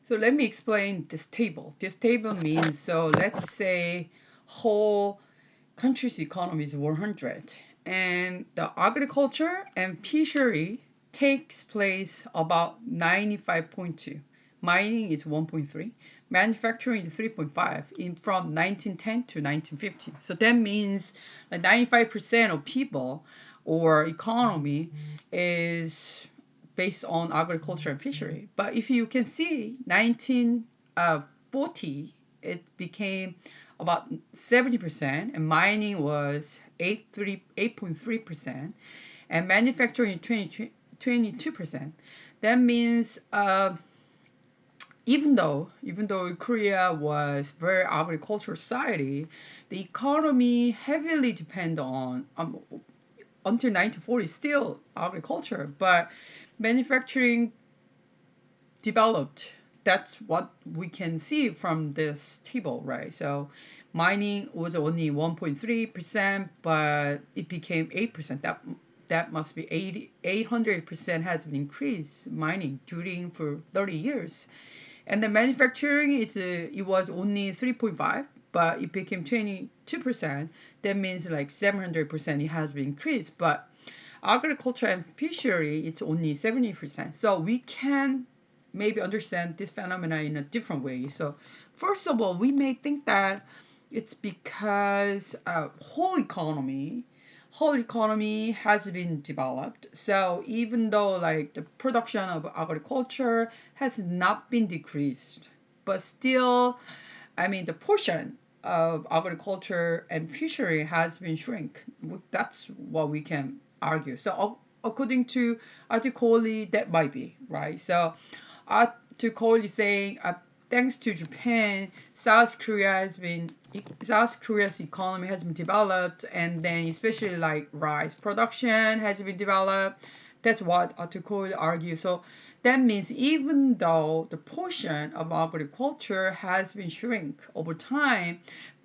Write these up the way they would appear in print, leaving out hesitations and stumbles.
So let me explain this table. This table means, so let's say whole country's economy is 100, and the agriculture and fishery takes place about 95.2. Mining is 1.3. Manufacturing is 3.5 in from 1910 to 1950. So that means that 95% of people or economy is based on agriculture and fishery. But if you can see, 1940, it became about 70%, and mining was 8.3%, and manufacturing 22%. That means even though Korea was very agricultural society, the economy heavily depend on until 1940 still agriculture, but manufacturing developed. That's what we can see from this table, right? So mining was only 1.3%, but it became 8%. That must be 800% has been increased mining during for 30 years. And the manufacturing it was only 3.5, but it became 22%. That means like 700% it has been increased. But agriculture and fishery it's only 70%. So we can maybe understand this phenomena in a different way. So first of all, we may think that it's because whole economy has been developed. So even though like the production of agriculture has not been decreased, but still, I mean, the portion of agriculture and fishery has been shrink. That's what we can argue. So according to Articoli, that might be right. So Articoli saying, thanks to Japan, South Korea's economy has been developed, and then especially like rice production has been developed. That's what Articoli argues. So that means even though the portion of agriculture has been shrink over time,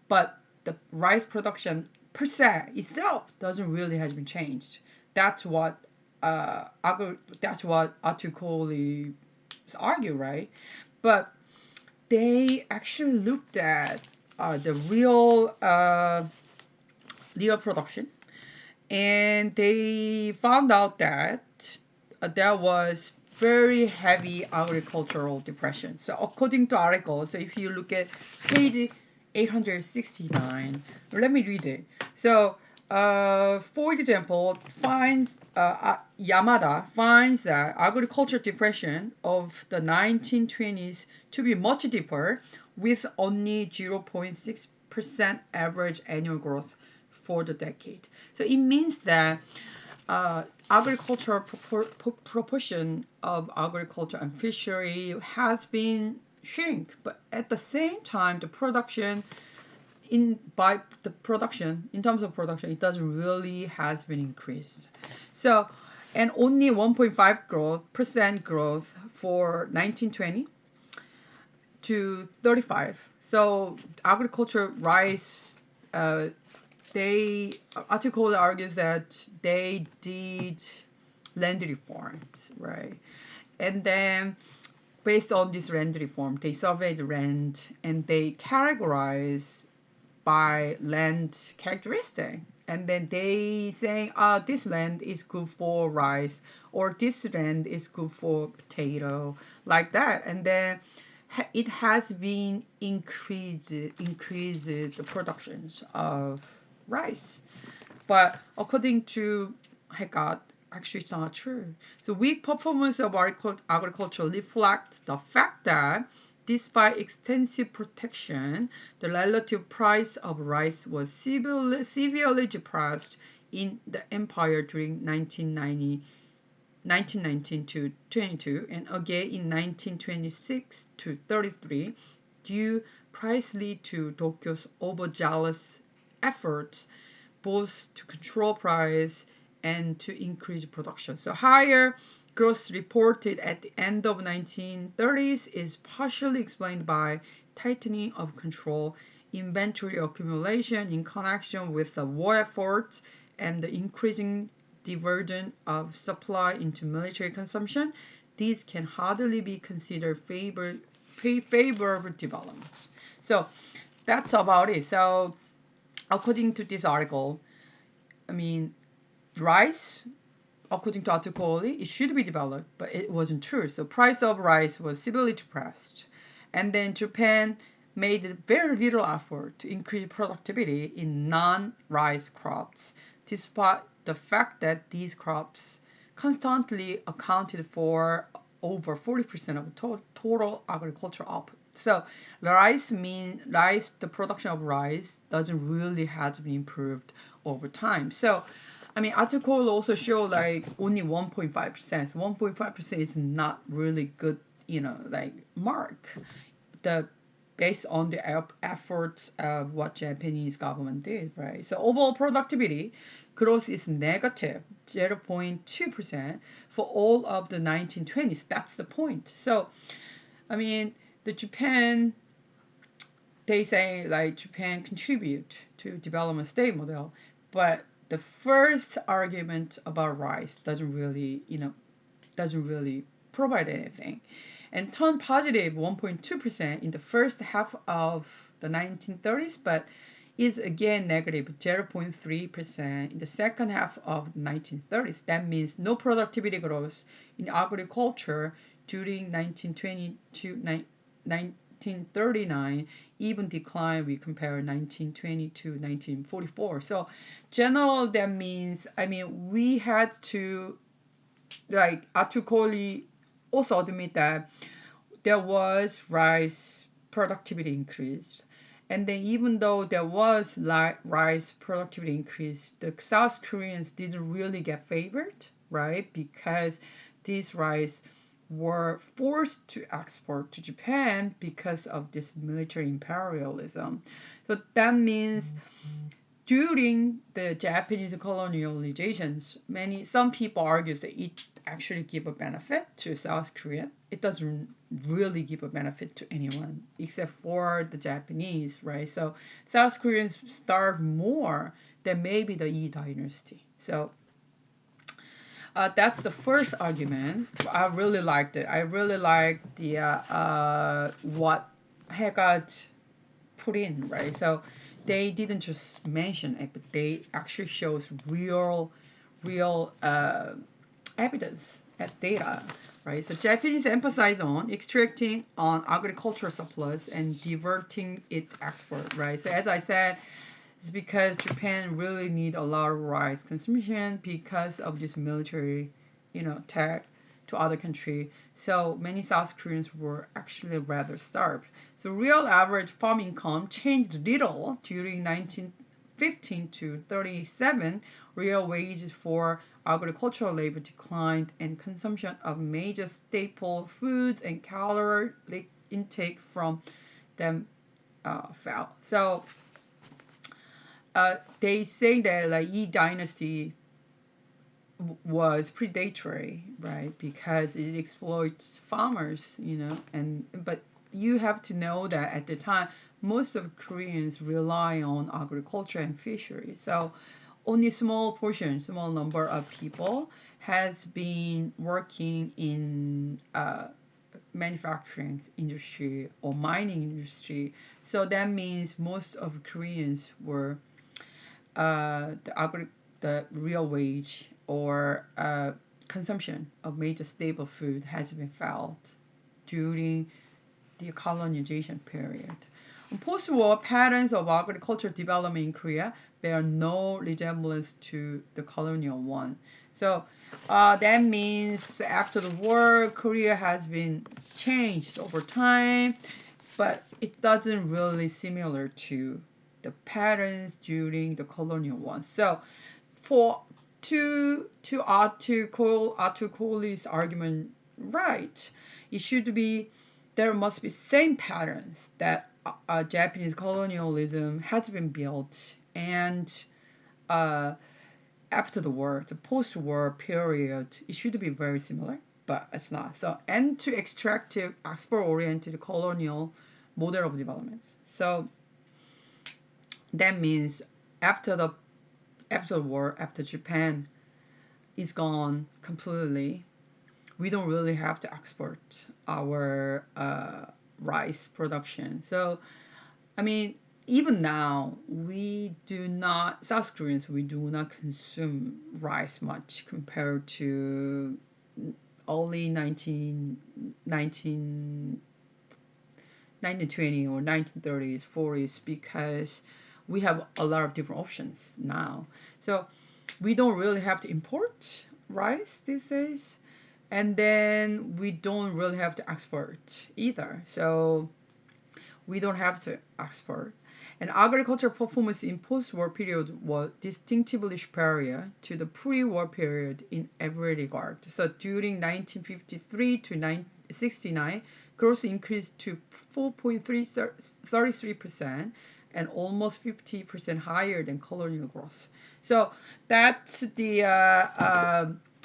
but the rice production per se itself doesn't really has been changed. That's what that's what Articoli argue, right? But they actually looked at the real production, and they found out that there was very heavy agricultural depression. So according to article, so if you look at page 869, let me read it. So for example, Yamada finds that agriculture depression of the 1920s to be much deeper, with only 0.6% average annual growth for the decade. So it means that agricultural proportion of agriculture and fishery has been shrink, but at the same time, the production in terms of production, it doesn't really has been increased. So, and only 1.5% growth for 1920 to 35. So agriculture rice, they article argues that they did land reforms, right? And then based on this land reform, they surveyed land and they categorize by land characteristic. And then they say, this land is good for rice, or this land is good for potato, like that. And then it has been increased the productions of rice. But according to Hecat, actually it's not true. So weak performance of agriculture reflects the fact that despite extensive protection, the relative price of rice was severely depressed in the empire during 1919 to 22, and again in 1926 to 33, due precisely to Tokyo's overzealous efforts both to control price and to increase production. So higher growth reported at the end of 1930s is partially explained by tightening of control, inventory accumulation in connection with the war efforts, and the increasing diversion of supply into military consumption. These can hardly be considered favorable developments. So that's about it. So according to this article, I mean, rice, according to article, it should be developed, but it wasn't true. So price of rice was severely depressed, and then Japan made very little effort to increase productivity in non-rice crops, despite the fact that these crops constantly accounted for over 40% of total agricultural output. So the production of rice doesn't really have been improved over time. So I mean, article also show like only 1.5%. So 1.5% is not really good, like mark. The Based on the efforts of what Japanese government did, right? So overall productivity growth is negative 0.2% for all of the 1920s. That's the point. So I mean, the Japan they say like Japan contribute to development state model, but the first argument about rice doesn't really provide anything, and turned positive 1.2% in the first half of the 1930s, but is again negative 0.3% in the second half of the 1930s. That means no productivity growth in agriculture during 1920 to 1939, even decline we compare 1920 to 1944. So general that means I mean we had to like Atukoli also admit that there was rice productivity increase. And then even though there was rice productivity increase, the South Koreans didn't really get favored, right? Because these rice were forced to export to Japan because of this military imperialism. So that means during the Japanese colonializations, some people argue that it actually give a benefit to South Korea. It doesn't really give a benefit to anyone except for the Japanese, right? So South Koreans starve more than maybe the Yi dynasty. So that's the first argument. I really liked it. I really liked the what Hegad put in, right? So they didn't just mention it, but they actually shows real evidence and data, right? So Japanese emphasize on extracting on agricultural surplus and diverting it export, right? So as I said, it's because Japan really need a lot of rice consumption because of this military, attack to other country. So many South Koreans were actually rather starved. So real average farm income changed little during 1915 to 37. Real wages for agricultural labor declined, and consumption of major staple foods and caloric intake from them fell. So they say that like Yi dynasty was predatory, right? Because it exploits farmers, and but you have to know that at the time most of Koreans rely on agriculture and fishery. So only small number of people has been working in manufacturing industry or mining industry. So that means most of Koreans were the real wage or consumption of major staple food has been felt during the colonization period. In post-war patterns of agricultural development in Korea bear no resemblance to the colonial one. So that means after the war, Korea has been changed over time, but it doesn't really similar to the patterns during the colonial one. So for to Arthur Coley's argument right, it should be there must be same patterns that Japanese colonialism has been built and uh, after the war, the post-war period, it should be very similar, but it's not. So end to extractive, export-oriented colonial model of development. So that means after the war, after Japan is gone completely, we don't really have to export our rice production. So I mean, even now, we do not, South Koreans, we do not consume rice much compared to early 1920 or 1930s, 40s, because we have a lot of different options now. So we don't really have to import rice these days. And then we don't really have to export either. So we don't have to export. And agricultural performance in post-war period was distinctively superior to the pre-war period in every regard. So during 1953 to 1969, growth increased to 4.33% and almost 50% higher than colonial growth. So that's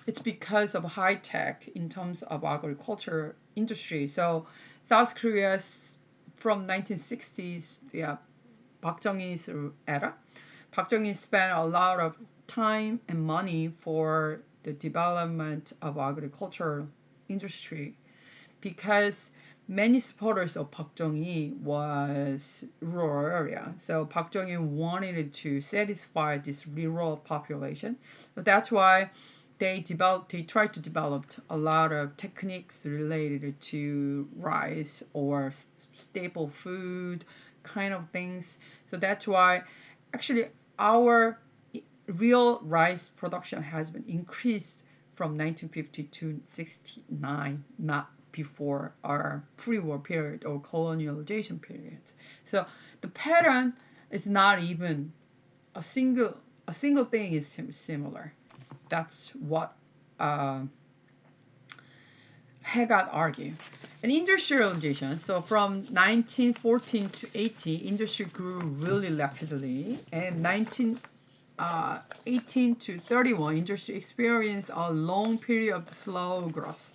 it's because of high tech in terms of agriculture industry. So South Korea's from 1960s, the Park Chung-hee's era, Park Chung-hee spent a lot of time and money for the development of agricultural industry because many supporters of Park Chung-hee was rural area. So Park Chung-hee wanted to satisfy this rural population. So that's why they tried to develop a lot of techniques related to rice or staple food kind of things. So that's why actually our real rice production has been increased from 1950 to 69, not before our pre-war period or colonialization period. So the pattern is not even a single thing is similar. That's what Haggard argued. And industrialization, so from 1914 to 80, industry grew really rapidly, and 1918 to 31, industry experienced a long period of slow growth.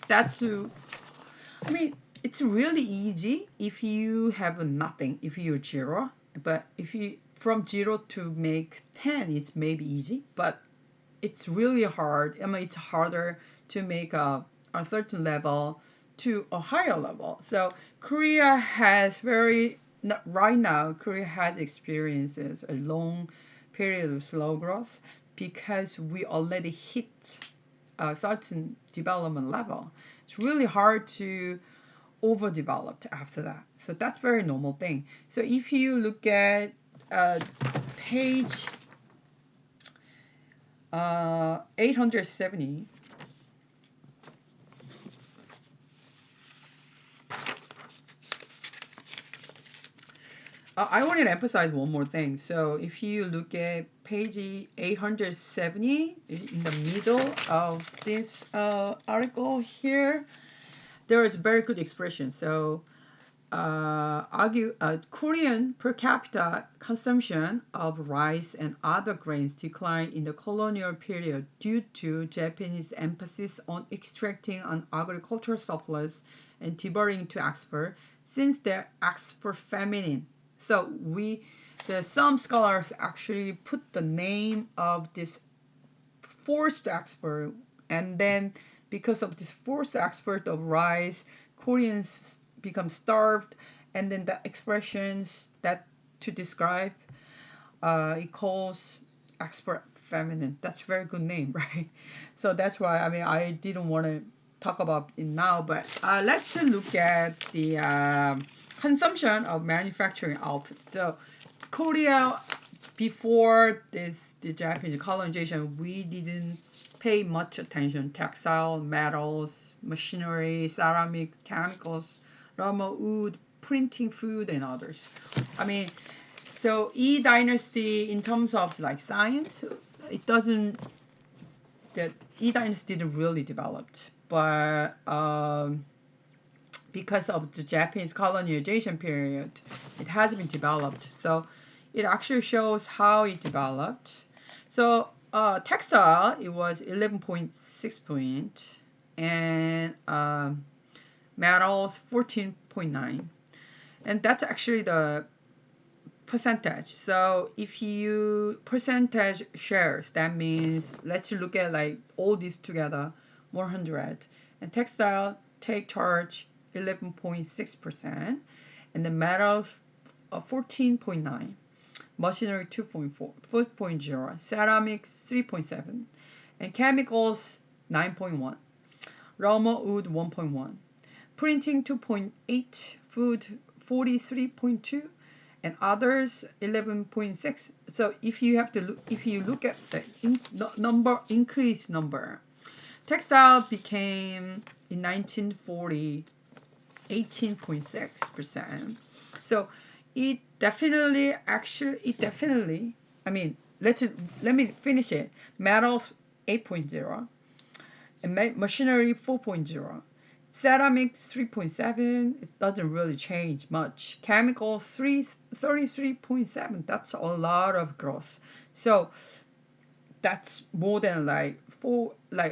That's, I mean, it's really easy if you have nothing, if you're zero, but if you from zero to make 10, it's maybe easy, but it's really hard. I mean, it's harder to make a certain level to a higher level. So Korea has right now. Korea has experiences a long period of slow growth because we already hit a certain development level. It's really hard to overdeveloped after that. So that's very normal thing. So if you look at page 870. I wanted to emphasize one more thing. So if you look at page 870 in the middle of this article here, there is a very good expression. So Korean per capita consumption of rice and other grains declined in the colonial period due to Japanese emphasis on extracting an agricultural surplus and diverting to export, since they're export feminine. So some scholars actually put the name of this forced export, and then because of this forced export of rice, Koreans become starved, and then the expressions that to describe it calls expert feminine. That's a very good name, right? So that's why I mean I didn't want to talk about it now, but let's look at the consumption of manufacturing output. So Korea before the Japanese colonization, we didn't pay much attention. Textile, metals, machinery, ceramic, chemicals, rubber, wood, printing, food, and others. I mean, so E dynasty in terms of like science, it doesn't that E dynasty didn't really developed, but because of the Japanese colonization period, it has been developed. So it actually shows how it developed. So textile, it was 11.6 point, and metals 14.9, and that's actually the percentage. So if you percentage shares, that means let's look at like all these together, 100, and textile take charge 11.6%, and the metals 14.9, machinery 2.4, 4.0, ceramics 3.7, and chemicals 9.1, raw wood 1.1, printing 2.8, food 43.2, and others 11.6. So if you have to look, if you look at the increased number, textile became in 1940 18.6%. So it definitely I mean, let me finish it. Metals 8.0, and machinery 4.0. Ceramics 3.7, it doesn't really change much. Chemicals 33.7, that's a lot of growth. So that's more than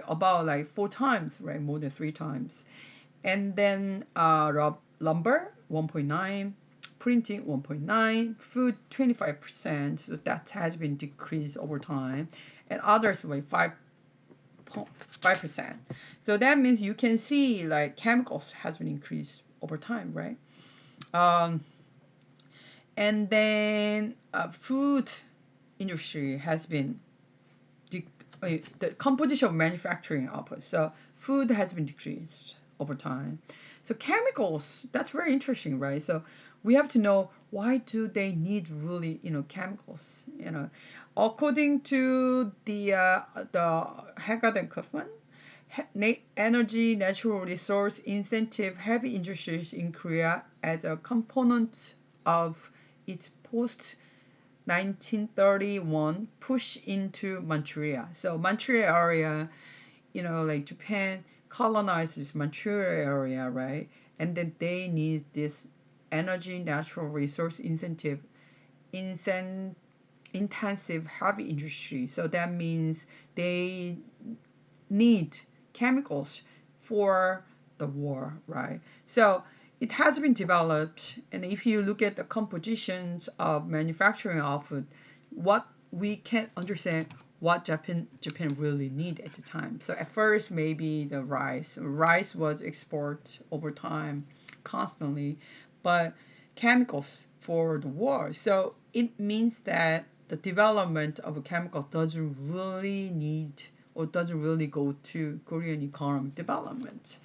about 4 times, right? More than 3 times. And then lumber 1.9, printing 1.9, food 25%, so that has been decreased over time, and others like 5%. So that means you can see like chemicals has been increased over time, right? Um, and then food industry has been the composition of manufacturing output. So food has been decreased over time. So chemicals, that's very interesting, right? So we have to know why do they need really, chemicals, according to the Haggard and Kaufman, energy, natural resource incentive heavy industries in Korea as a component of its post 1931 push into Manchuria. So Manchuria area, like Japan colonizes Manchuria area, right? And then they need this energy, natural resource intensive heavy industry. So that means they need chemicals for the war, right? So it has been developed, and if you look at the compositions of manufacturing output, what we can understand what Japan really need at the time. So at first maybe the rice. Rice was exported over time constantly, but chemicals for the war. So it means that the development of a chemical doesn't really need or doesn't really go to Korean economic development.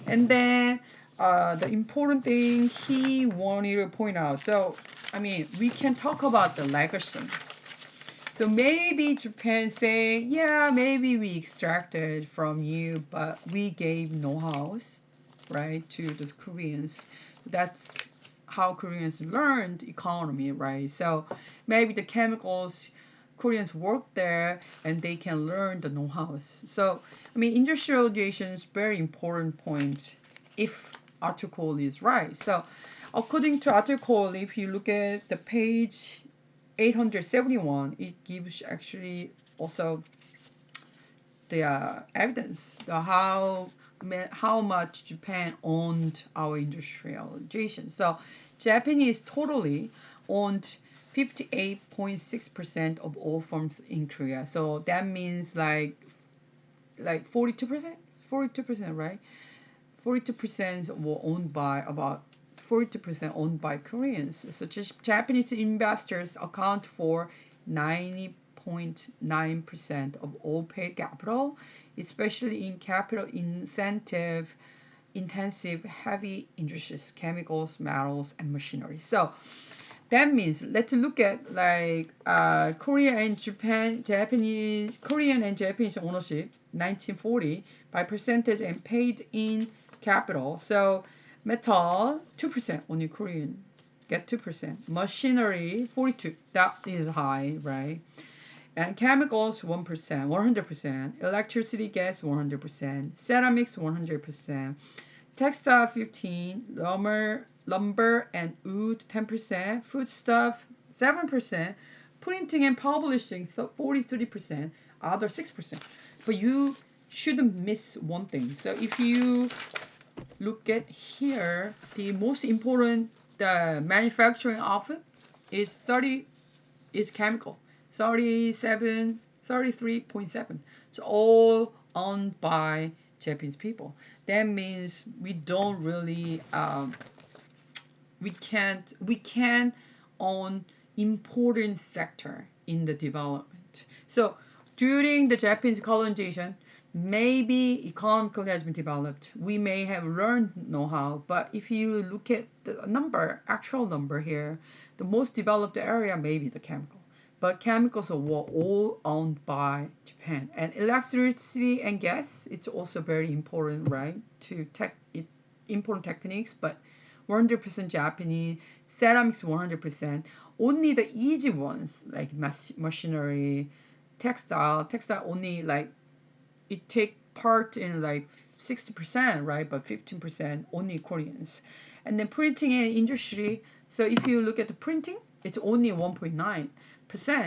And then the important thing he wanted to point out. So, I mean, we can talk about the legacy. So maybe Japan say, yeah, maybe we extracted from you, but we gave know-hows, right, to the Koreans. That's how Koreans learned economy, right? So maybe the chemicals Koreans work there and they can learn the know-hows. So I mean, industrialization is very important point if article is right. So according to article, if you look at the page 871, it gives actually also the evidence the how much Japan owned our industrialization. So Japanese totally owned 58.6% of all firms in Korea. So that means like 42%, 42%, right? 42% were owned by about 42% owned by Koreans. So just Japanese investors account for 90.9% of all paid capital, especially in capital intensive heavy industries, chemicals, metals, and machinery. So that means let's look at like Korean and Japanese ownership 1940 by percentage and paid in capital. So metal 2%, only Korean get 2%. Machinery 42, that is high, right? And chemicals 1%, 100%. Electricity, gas 100%. Ceramics 100%. Textile 15, lumber and wood 10%, foodstuff 7%, printing and publishing 43%, other 6%. But you shouldn't miss one thing. So if you look at here, the most important manufacturing output is chemical. 33.7. It's all owned by Japanese people. That means we don't really we can't own important sector in the development. So during the Japanese colonization, maybe economically has been developed. We may have learned know-how, but if you look at the number, actual number here, the most developed area may be the chemical. But chemicals were all owned by Japan. And electricity and gas, it's also very important, right? To important techniques, but 100% Japanese, ceramics 100%. Only the easy ones like machinery, textile only like it take part in like 60%, right? But 15% only Koreans. And then printing and industry. So if you look at the printing, it's only 1.9%.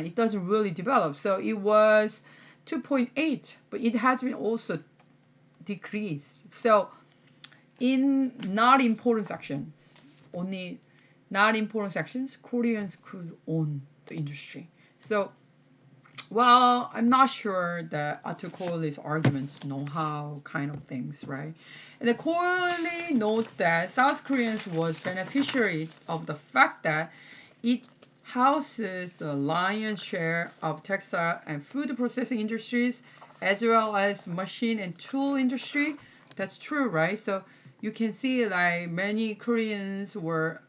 It doesn't really develop. So it was 2.8, but it has been also decreased. So in not important sections, only not important sections, Koreans could own the industry. So, well, I'm not sure that Atukole's arguments know how kind of things, right? And the Kohli note that South Koreans was beneficiary of the fact that it houses the lion's share of textile and food processing industries as well as machine and tool industry. That's true, right? So you can see like many Koreans were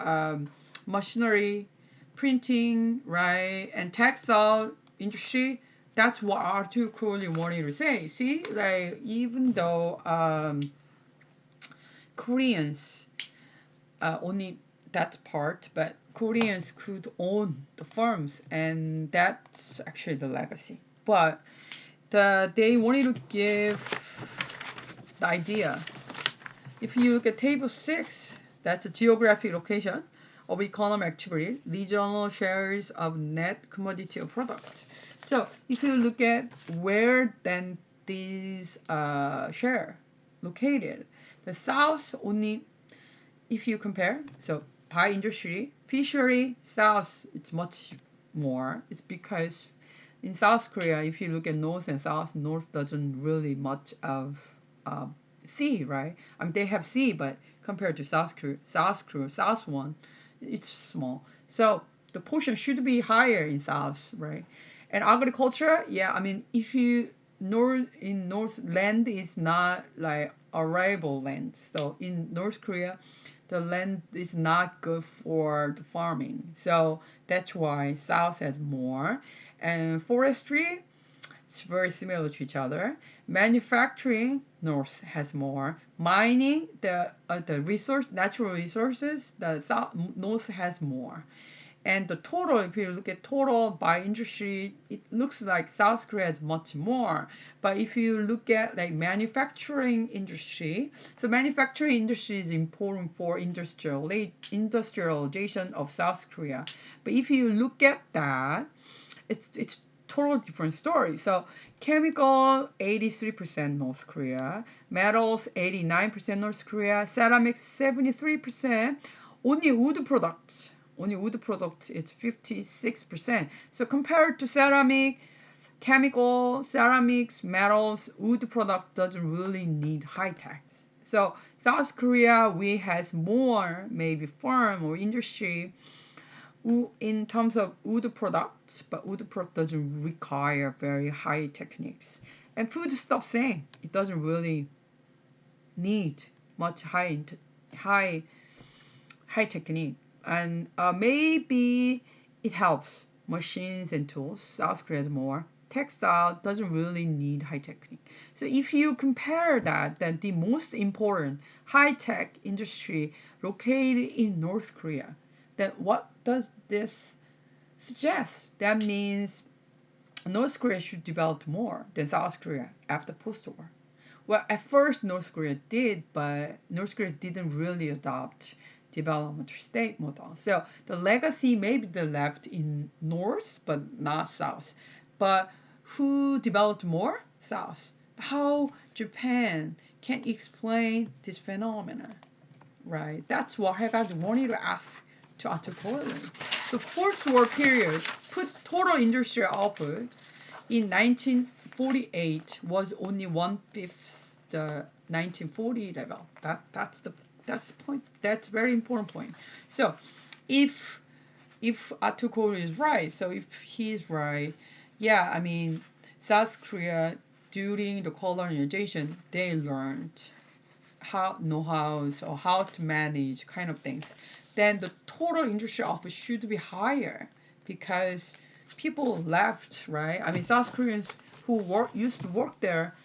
machinery, printing, right, and textile industry. That's what Arthur Crowley wanted to say. See, like even though Koreans only that part, but Koreans could own the farms, and that's actually the legacy. But they wanted to give the idea. If you look at table 6, that's a geographic location of economic activity, regional shares of net commodity or product. So if you look at where then these share located, the south only, if you compare, so by industry, fishery, south, it's much more. It's because in South Korea, if you look at north and south, north doesn't really much of sea, right? I mean, they have sea, but compared to South one, it's small. So the portion should be higher in South, right? And agriculture, yeah, I mean, if you North land is not like arable land. So in North Korea, the land is not good for the farming. So that's why South has more. And forestry, it's very similar to each other. Manufacturing, North has more. Mining, the natural resources, the South, North has more. And the total, if you look at total by industry, it looks like South Korea has much more. But if you look at like manufacturing industry, so manufacturing industry is important for industrialization of South Korea. But if you look at that, it's total different story. So chemical 83% North Korea, metals 89% North Korea, ceramics 73%, only wood products. Only wood products it's 56%. So compared to chemical, ceramics, metals, wood product doesn't really need high tax. So South Korea we has more maybe farm or industry in terms of wood products, but wood product doesn't require very high techniques. And food stuff same. It doesn't really need much high technique. And maybe it helps machines and tools. South Korea has more. Textile doesn't really need high technique. So if you compare that, then the most important high tech industry located in North Korea, then what does this suggest? That means North Korea should develop more than South Korea after post-war. Well, at first North Korea did, but North Korea didn't really adopt development state model. So the legacy may be left in North, but not South. But who developed more? South. How Japan can explain this phenomenon, right? That's what Hegarty wanted to ask to Attukoili. The post-war period put total industrial output in 1948 was only 1/5 the 1940 level. That's the point. That's very important point. So if Article is right, so if he's right, yeah, I mean, South Korea during the colonization, they learned how know-hows or how to manage kind of things. Then the total industry output should be higher because people left, right? I mean, South Koreans who used to work there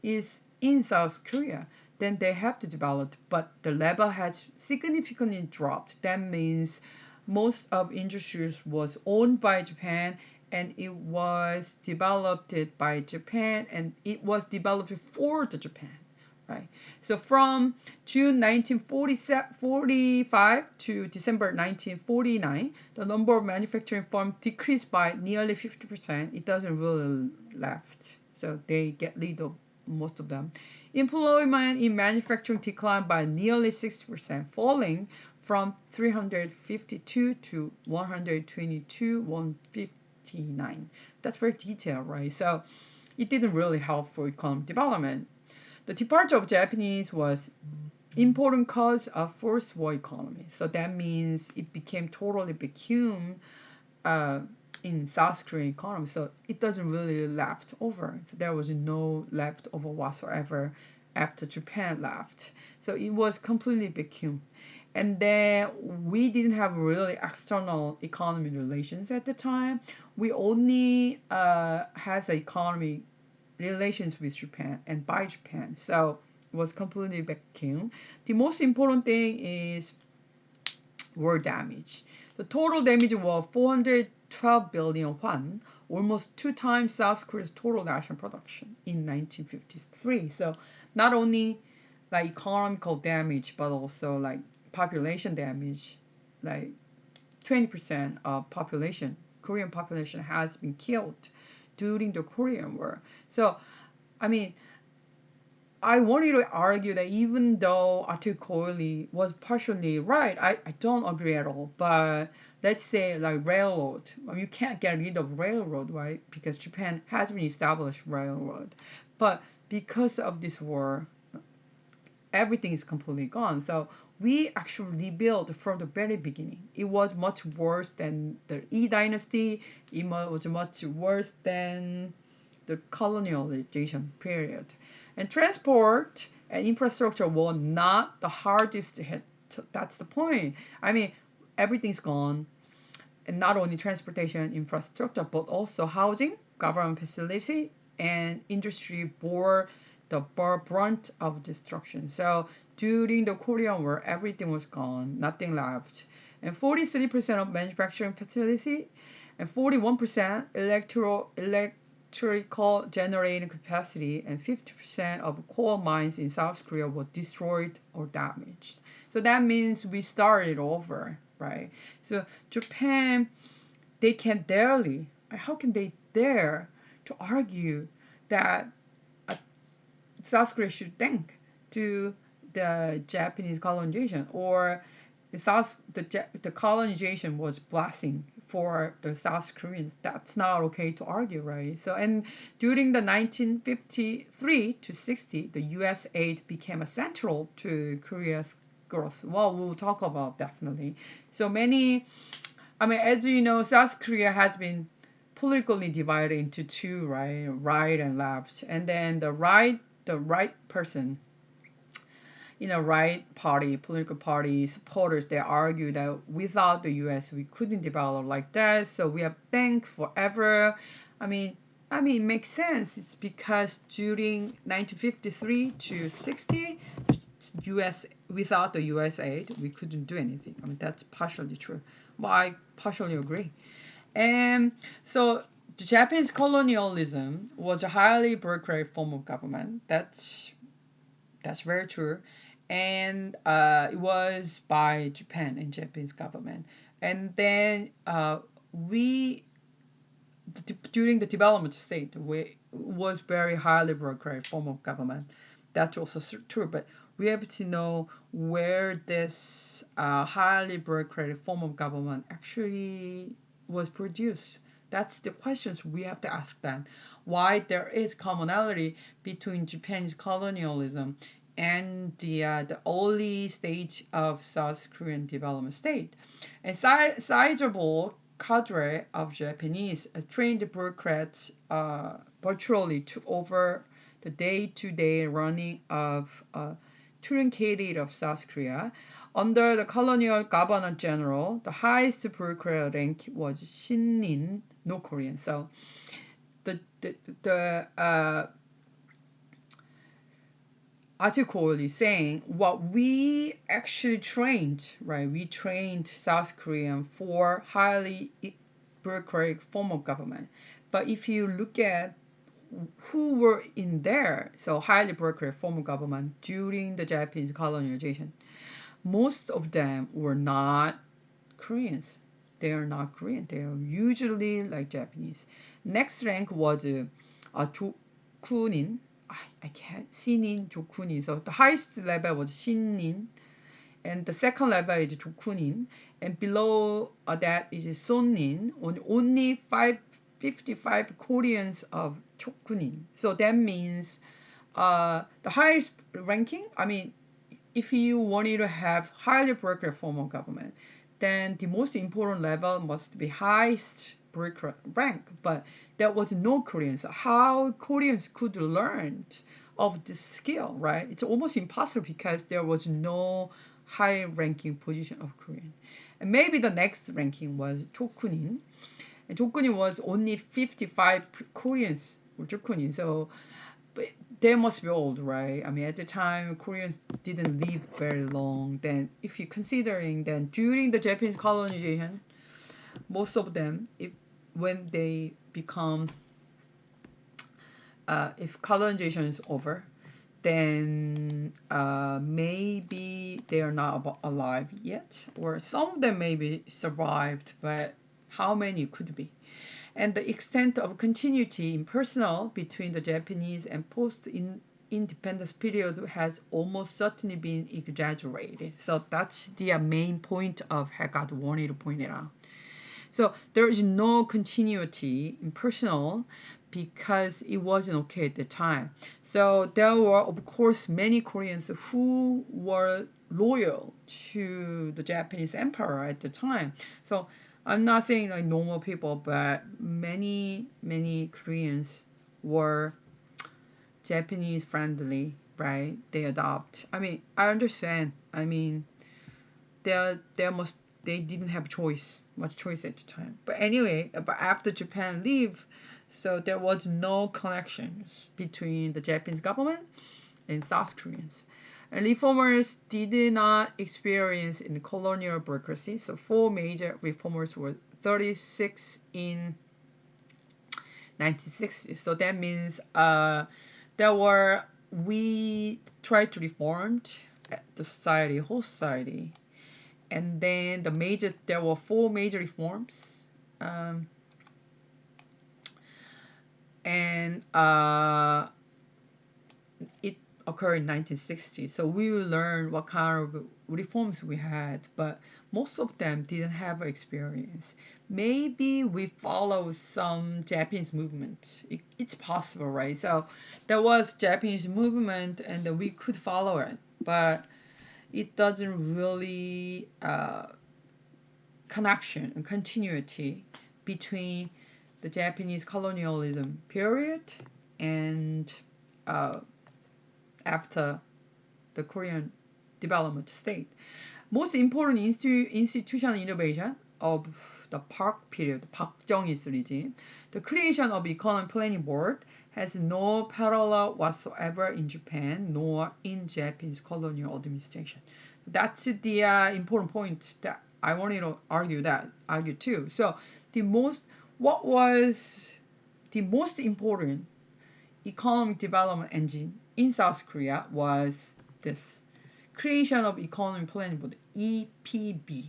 is in South Korea. Then they have to develop, but the level has significantly dropped. That means most of industries was owned by Japan and it was developed by Japan and it was developed for the Japan, right? So from June 1945 to December 1949, the number of manufacturing firms decreased by nearly 50%. It doesn't really left, so they get rid of most of them. Employment in manufacturing declined by nearly 60%, falling from 352 to 122, 159. That's very detailed, right? So it didn't really help for economic development. The departure of Japanese was important cause of first world economy. So that means it became totally vacuum uh, in South Korean economy. So it doesn't really left over. So there was no left over whatsoever after Japan left. So it was completely vacuum. And then we didn't have really external economy relations at the time. We only has economy relations with Japan and by Japan. So it was completely vacuum. The most important thing is war damage. The total damage was 412 billion won, almost 2 times South Korea's total national production in 1953. So not only like economical damage, but also like population damage. Like 20% of population, Korean population has been killed during the Korean War. So, I mean, I wanted to argue that even though Article was partially right, I don't agree at all. But let's say like railroad, I mean, you can't get rid of railroad, right? Because Japan has been established railroad, but because of this war, everything is completely gone. So we actually rebuilt from the very beginning. It was much worse than the E dynasty. It was much worse than the colonialization period. And transport and infrastructure were not the hardest hit. That's the point. I mean, everything's gone. And not only transportation infrastructure, but also housing, government facility, and industry bore the brunt of destruction. So during the Korean War, everything was gone, nothing left. And 43% of manufacturing facility and 41% electrical generating capacity and 50% of coal mines in South Korea were destroyed or damaged. So that means we started over, right? So Japan, they can barely, how can they dare to argue that South Korea should thank to the Japanese colonization or the colonization was blessing for the South Koreans. That's not okay to argue, right? So and during the 1953 to 60, the U.S. aid became a central to Korea's growth. Well, we'll talk about definitely. So many, I mean, as you know, South Korea has been politically divided into two, right and left, and then the right person, right party, political party supporters, they argue that without the U.S. we couldn't develop like that. So we have thank forever. I mean, it makes sense. It's because during 1953 to 60, U.S. without the U.S. aid, we couldn't do anything. I mean, that's partially true. But I partially agree. And so the Japanese colonialism was a highly bureaucratic form of government. That's very true, and it was by Japan and Japanese government. And then we during the development state, we was very highly bureaucratic form of government. That's also true, but we have to know where this highly bureaucratic form of government actually was produced. That's the questions we have to ask then. why there is commonality between Japan's colonialism and the early stage of South Korean development state. A sizable cadre of Japanese trained bureaucrats virtually took over the day-to-day running of truncated of South Korea. Under the colonial governor general, the highest bureaucrat rank was Shinrin, no Korean. So the article is saying what we actually trained, right? We trained South Korean for highly bureaucratic form of government. But if you look at who were in there, so highly bureaucratic form of government during the Japanese colonization, most of them were not Koreans. They are not Korean. They are usually like Japanese. Next rank was Jokunin. I can't Shinin Jokunin. So the highest level was Shinin, and the second level is Jokunin, and below that is Sonin. Only 55 Koreans of Jokunin. So that means the highest ranking. I mean, if you wanted to have highly bureaucratic form of government, then the most important level must be highest bureaucrat rank. But there was no Koreans. So how Koreans could learn of this skill, right? It's almost impossible because there was no high ranking position of Korean. And maybe the next ranking was Chokunin. And Chokunin was only 55 Koreans were Chokunin. So but they must be old, right? I mean, at the time, Koreans didn't live very long. Then, if you're considering then during the Japanese colonization, most of them, if when they become, if colonization is over, then maybe they are not alive yet, or some of them maybe survived, but how many could be? And the extent of continuity in personnel between the Japanese and post-independence period has almost certainly been exaggerated. So that's the main point of Haggard wanted to point it out. So there is no continuity in personnel because it wasn't okay at the time. So there were, of course, many Koreans who were loyal to the Japanese emperor at the time. So I'm not saying like normal people, but many Koreans were Japanese friendly, right? They adopt. I mean, I understand. I mean, there must they didn't have much choice at the time. But anyway, but after Japan leave, so there was no connections between the Japanese government and South Koreans. And reformers did not experience in colonial bureaucracy. So four major reformers were 36 in 1960. So that means there were we tried to reform the society, whole society, and then there were four major reforms, um, and it occurred in 1960. So we will learn what kind of reforms we had, but most of them didn't have experience. Maybe we follow some Japanese movement. It's possible, right? So there was Japanese movement, and we could follow it, but it doesn't really connection and continuity between the Japanese colonialism period and after the Korean development state. Most important institutional innovation of the Park period, 박정희's regime, the creation of Economic Planning Board has no parallel whatsoever in Japan nor in Japanese colonial administration. That's the important point that I wanted to argue too. So what was the most important economic development engine in South Korea was this creation of Economic Planning Board, EPB.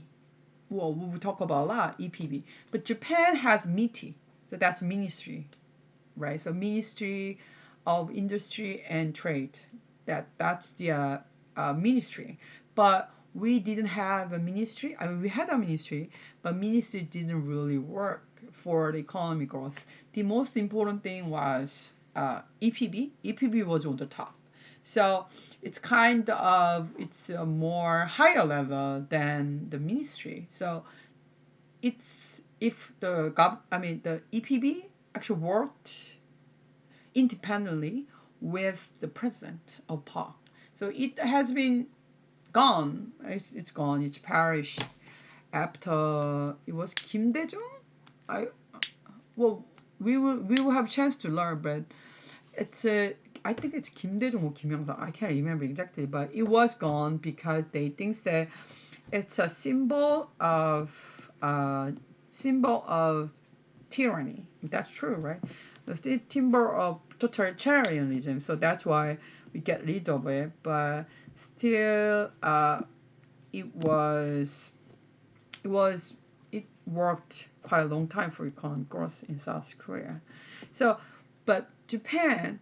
Well, we will talk about a lot, EPB. But Japan has MITI, so that's ministry, right? So Ministry of Industry and Trade, that's the ministry. But we didn't have a ministry. I mean, we had a ministry, but ministry didn't really work for the economic growth. The most important thing was EPB. EPB was on the top. So it's a more higher level than the ministry. So it's if the EPB actually worked independently with the president of Park. So it has been gone. It's gone. It's perished after it was Kim Dae-jung. I well we will have a chance to learn, but it's a I think it's Kim Dae-jung or Kim Young-sak. I can't remember exactly, but it was gone because they think that it's a uh, symbol of tyranny. That's true, right? The symbol of totalitarianism. So that's why we get rid of it. But still, it was it was it worked quite a long time for economic growth in South Korea. So, but Japan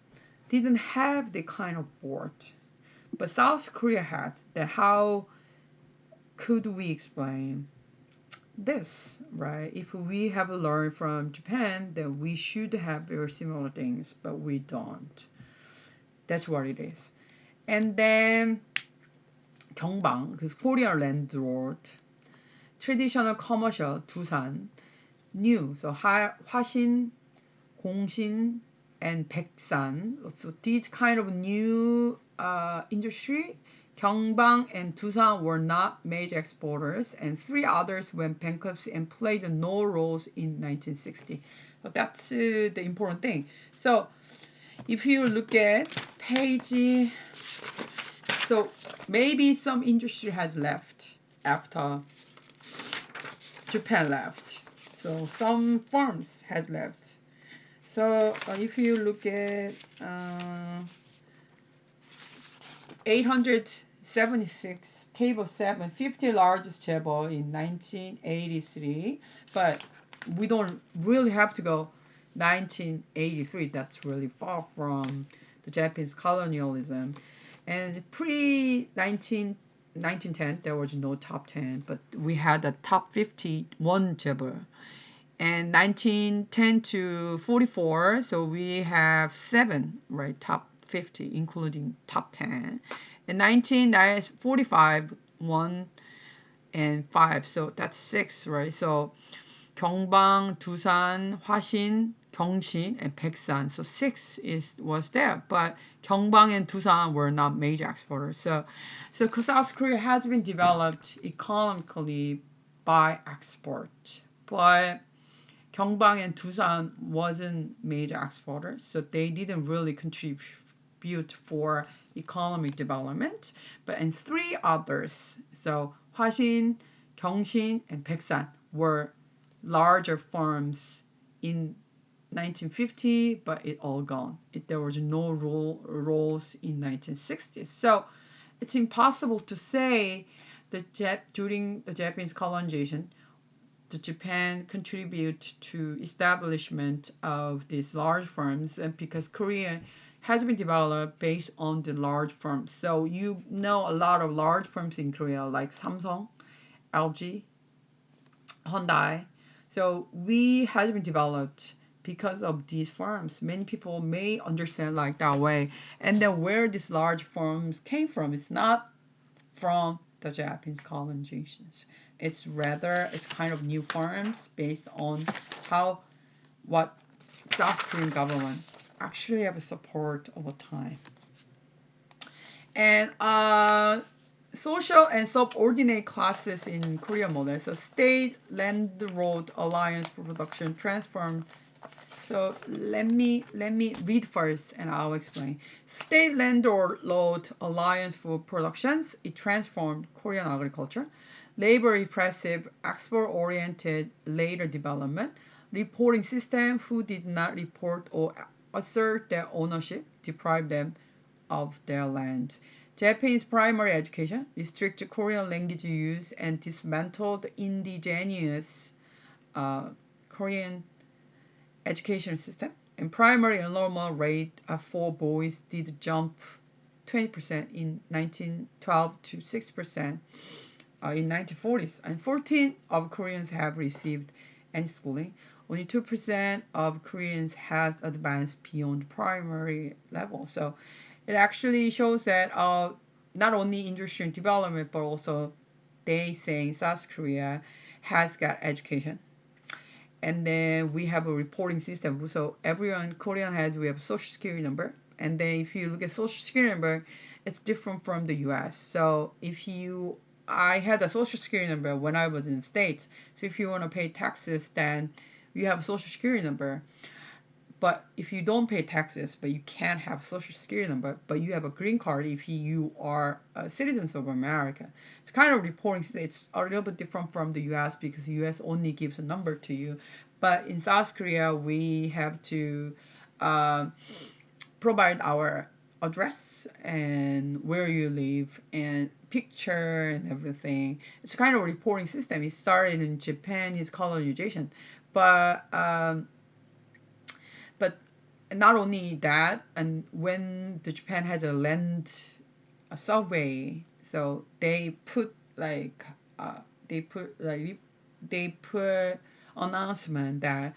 didn't have the kind of board, but South Korea had. That how could we explain this, right? If we have learned from Japan, then we should have very similar things, but we don't. That's what it is. And then 경방, because Korean landlord, traditional commercial, 두산, new, so 화신, 공신, and 백산. So these kind of new industry, Gyeongbang and Doosan were not major exporters, and three others went bankrupt and played no roles in 1960. So that's the important thing. So if you look at page, so maybe some industry has left after Japan left. So some farms has left. So if you look at 876, table 7, 50 largest chaebol in 1983, but we don't really have to go 1983. That's really far from the Japanese colonialism. And pre 1910, there was no top 10, but we had a top 51 chaebol. And 1910 to 44, so we have 7, right, top 50, including top 10. And 1945, 1 and 5, so that's 6, right? So 경방, 두산, 화신, 경신, and 백산. So 6 was there, but 경방 and Doosan were not major exporters. So South Korea has been developed economically by export, but Gyeongbang and Doosan wasn't major exporters, so they didn't really contribute for economic development. But in three others, so Hwasin, Gyeongshin, and Baeksan were larger firms in 1950, but it all gone. There was no roles in 1960s. So it's impossible to say that during the Japanese colonization, Japan contribute to establishment of these large firms, and because Korea has been developed based on the large firms. So you know a lot of large firms in Korea like Samsung, LG, Hyundai. So we has been developed because of these firms. Many people may understand like that way. And then where these large firms came from, it's not from the Japanese colonizations. It's kind of new firms based on what South Korean government actually have support over time. And social and subordinate classes in Korea model. So state land road alliance for production transformed. So let me read first and I'll explain. State Landlord Alliance for Productions, it transformed Korean agriculture. Labor repressive, export-oriented later development. Reporting system who did not report or assert their ownership, deprived them of their land. Japanese primary education, restrict Korean language use and dismantled the indigenous Korean education system, and primary enrollment rate for boys did jump 20% in 1912 to 6% in 1940s, and 14 of Koreans have received any schooling. Only 2% of Koreans have advanced beyond primary level. So it actually shows that not only industry and development, but also they saying South Korea has got education. And then we have a reporting system. So everyone Korean has we have social security number. And then if you look at social security number, it's different from the U.S. So if you I had a social security number when I was in the States. So if you want to pay taxes, then you have a social security number. But if you don't pay taxes, but you can't have social security number, but you have a green card if you are citizens of America. It's kind of reporting. It's a little bit different from the U.S. because the U.S. only gives a number to you, but in South Korea we have to uh, provide our address and where you live and picture and everything. It's kind of a reporting system. It started in Japan, its colonization, but but not only that, and when the Japan has a subway, so uh, they put like they put announcement that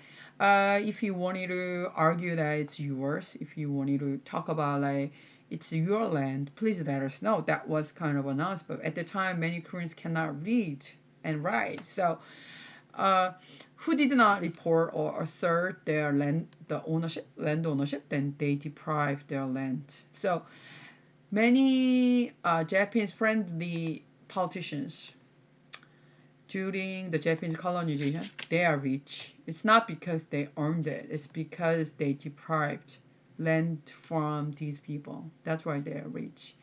if you wanted to argue that it's yours, if you wanted to talk about like it's your land, please let us know. That was kind of announced, but at the time many Koreans cannot read and write, so uh, who did not report or assert their land ownership, then they deprived their land. So many Japanese friendly politicians during the Japanese colonization, they are rich. It's not because they earned it, it's because they deprived land from these people. That's why they are rich.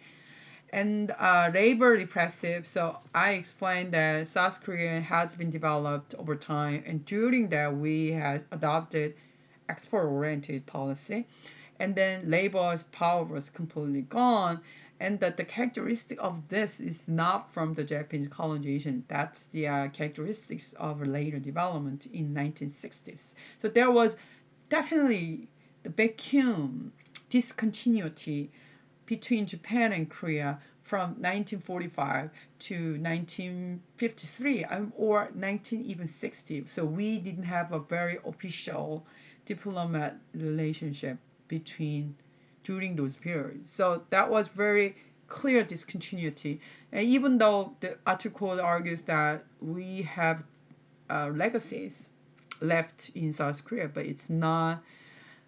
And labor repressive. So I explained that South Korea has been developed over time, and during that we had adopted export-oriented policy, and then labor's power was completely gone. And that the characteristic of this is not from the Japanese colonization. That's the characteristics of later development in 1960s. So there was definitely the vacuum, discontinuity between Japan and Korea from 1945 to 1953 or 19 even 60. So we didn't have a very official diplomat relationship between during those periods. So that was very clear discontinuity. And even though the article argues that we have legacies left in South Korea, but it's not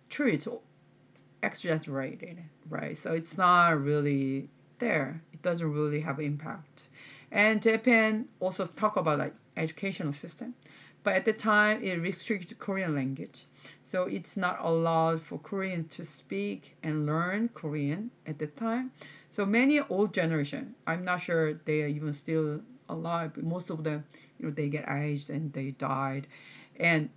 true. It's exaggerated, right? So it's not really there. It doesn't really have impact. And Japan also talk about like educational system, but at the time it restricted Korean language, so it's not allowed for Koreans to speak and learn Korean at the time. So many old generation, I'm not sure they are even still alive, but most of them, they get aged and they died, and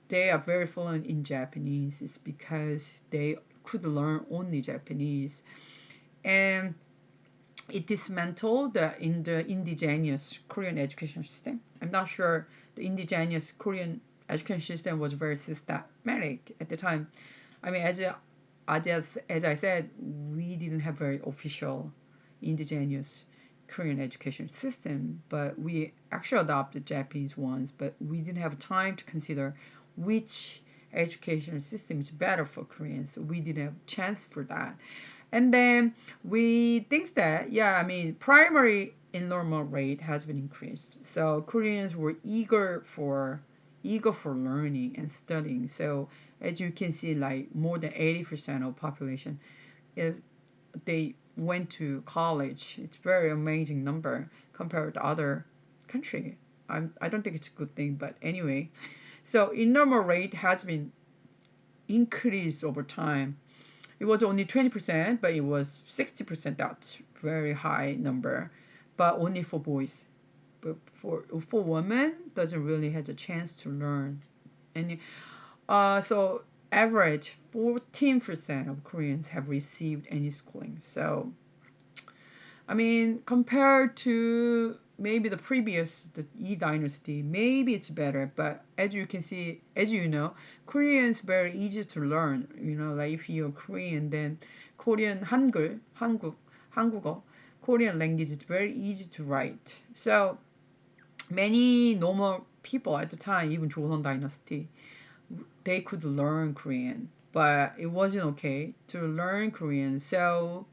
they are very fluent in Japanese. It's because they could learn only Japanese, and it dismantled the indigenous Korean education system. I'm not sure the indigenous Korean education system was very systematic at the time. I mean, as I said, we didn't have very official indigenous Korean education system, but we actually adopted Japanese ones. But we didn't have time to consider which education system is better for Koreans. So we didn't have chance for that. And then we think that, yeah, I mean, primary enrollment rate has been increased. So Koreans were eager for learning and studying. So as you can see, like more than 80% of population is they went to college. It's very amazing number compared to other country. I don't think it's a good thing, but anyway. So enrollment rate has been increased over time. It was only 20%, but it was 60%. That's very high number, but only for boys. But for women, doesn't really have a chance to learn. And so average 14% of Koreans have received any schooling. So I mean, compared to maybe the Yi dynasty, maybe it's better. But as you can see, as you know, Korean is very easy to learn. Like if you're Korean, then Korean 한글, 한국어, Korean language is very easy to write. So many normal people at the time, even Joseon Dynasty, they could learn Korean, but it wasn't okay to learn Korean. So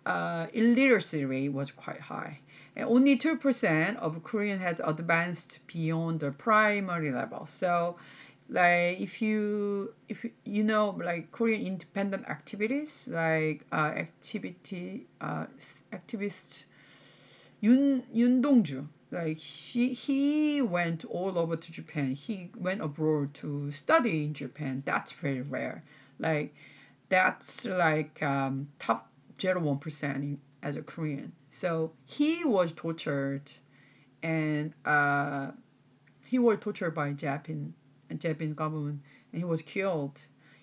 illiteracy rate was quite high. And only 2% of Korean had advanced beyond the primary level. So like if you know like Korean independent activities like activist Yun Dongju, like he went all over to Japan. He went abroad to study in Japan. That's very rare. Like that's like top 0.1% as a Korean. So he was tortured, and he was tortured by Japanese government, and he was killed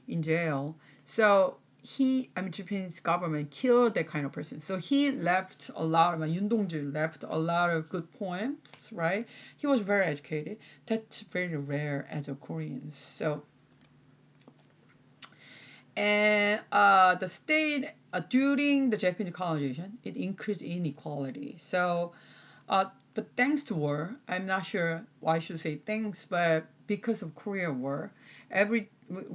in jail. So Japanese government killed that kind of person. So he left a lot of Yun Dongju left a lot of good poems, right? He was very educated. That's very rare as a Korean. So and the state during the Japanese colonization, it increased inequality. So but thanks to war, I'm not sure why I should say thanks, but because of Korea War, every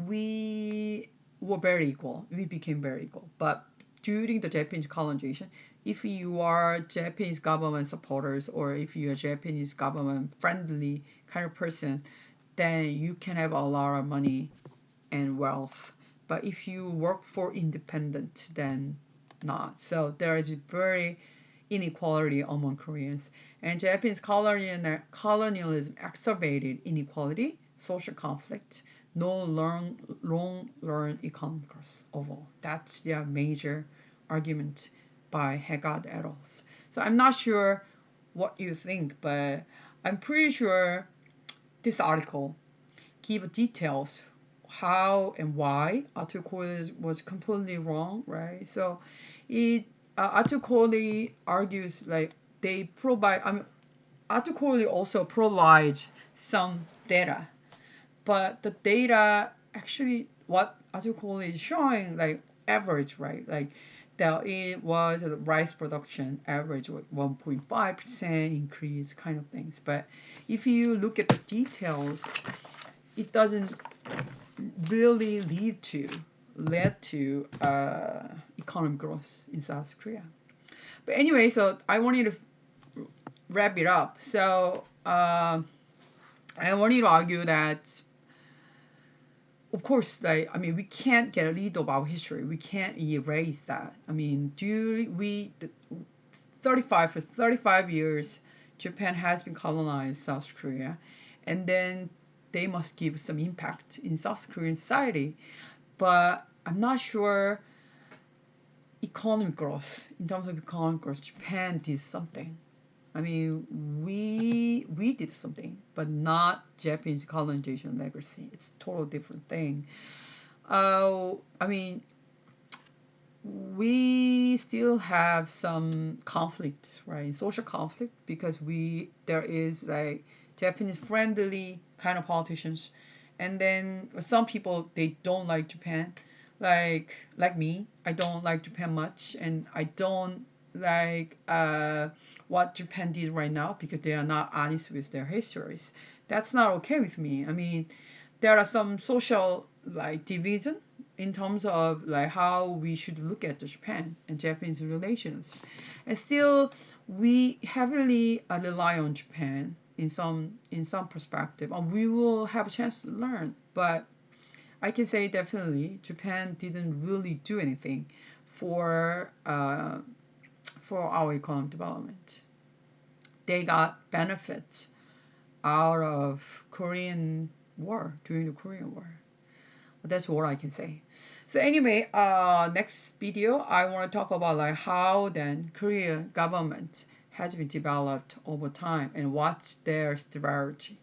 we were very equal. We became very equal. But during the Japanese colonization, if you are Japanese government supporters or if you are Japanese government friendly kind of person, then you can have a lot of money and wealth. But if you work for independent, then not. So there is very inequality among Koreans. And Japanese colonialism exacerbated inequality, social conflict, no long learned economic growth overall. That's their major argument by Haggard et al. So I'm not sure what you think, but I'm pretty sure this article give details how and why Arthur Coyle was completely wrong, right? So it Arthur Coyle argues like they provide. Arthur Coyle also provides some data, but the data actually what Arthur Coyle is showing like average, right? Like that it was the rice production average with 1.5% increase kind of things. But if you look at the details, it doesn't really led to economic growth in South Korea. But anyway, so I wanted to wrap it up. So I wanted to argue that, of course, like we can't get rid of our history. We can't erase that. During we the 35 years, Japan has been colonized South Korea, and then they must give some impact in South Korean society. But I'm not sure economic growth, in terms of economic growth, Japan did something. We did something, but not Japanese colonization legacy. It's a total different thing. Uh, I mean, we still have some conflict, right? Social conflict because there is like Japanese friendly kind of politicians, and then some people they don't like Japan, like me. I don't like Japan much, and I don't like what Japan did right now because they are not honest with their histories. That's not okay with me. There are some social like division in terms of like how we should look at Japan and Japanese relations, and still we heavily rely on Japan in some perspective, and we will have a chance to learn. But I can say definitely Japan didn't really do anything for our economic development. They got benefits out of Korean War during the Korean War. That's what I can say. So anyway, next video I want to talk about like how then Korea government has been developed over time and what's their strategy.